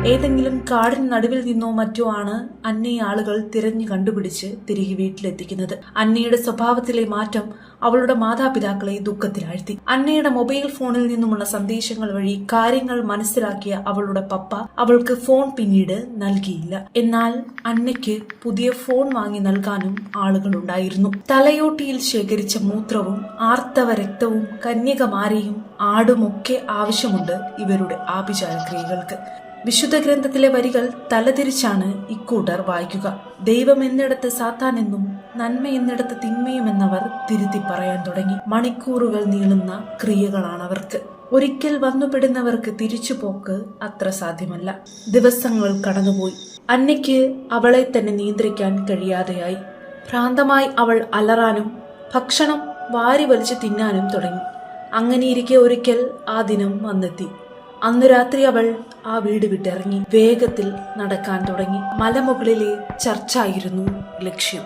ഏതെങ്കിലും കാടിന് നടുവിൽ നിന്നോ മറ്റോ ആണ് അന്നയെ ആളുകൾ തിരഞ്ഞു കണ്ടുപിടിച്ച് തിരികെ വീട്ടിലെത്തിക്കുന്നത്. അന്നയുടെ സ്വഭാവത്തിലെ മാറ്റം അവളുടെ മാതാപിതാക്കളെ ദുഃഖത്തിലാഴ്ത്തി. അന്നയുടെ മൊബൈൽ ഫോണിൽ നിന്നുമുള്ള സന്ദേശങ്ങൾ വഴി കാര്യങ്ങൾ മനസ്സിലാക്കിയ അവളുടെ പപ്പ അവൾക്ക് ഫോൺ പിന്നീട് നൽകിയില്ല. എന്നാൽ അന്നയ്ക്ക് പുതിയ ഫോൺ വാങ്ങി നൽകാനും ആളുകളുണ്ടായിരുന്നു. തലയോട്ടിയിൽ ശേഖരിച്ച മൂത്രവും ആർത്തവ രക്തവും കന്യകമാരെയും ആടുമൊക്കെ ആവശ്യമുണ്ട് ഇവരുടെ ആഭിചാര ക്രിയകൾക്ക്. വിശുദ്ധ ഗ്രന്ഥത്തിലെ വരികൾ തലതിരിച്ചാണ് ഇക്കൂട്ടർ വായിക്കുക. ദൈവം എന്നിടത്ത് സാത്താൻ എന്നും നന്മ എന്നിടത്ത് തിന്മയുമെന്നവർ തിരുത്തി പറയാൻ തുടങ്ങി. മണിക്കൂറുകൾ നീളുന്ന ക്രിയകളാണവർക്ക്. ഒരിക്കൽ വന്നുപെടുന്നവർക്ക് തിരിച്ചുപോക്ക് അത്ര സാധ്യമല്ല. ദിവസങ്ങൾ കടന്നുപോയി. അന്നയ്ക്ക് അവളെ തന്നെ നിയന്ത്രിക്കാൻ കഴിയാതെയായി. ഭ്രാന്തമായി അവൾ അലറാനും ഭക്ഷണം വാരി വലിച്ചു തിന്നാനും തുടങ്ങി. അങ്ങനെയിരിക്കെ ഒരിക്കൽ ആ ദിനം വന്നെത്തി. അന്നു രാത്രി അവൾ ആ വീട് വിട്ടിറങ്ങി. വേഗത്തിൽ നടക്കാൻ തുടങ്ങി. മലമുകളിലെ ചർച്ചായിരുന്നു ലക്ഷ്യം.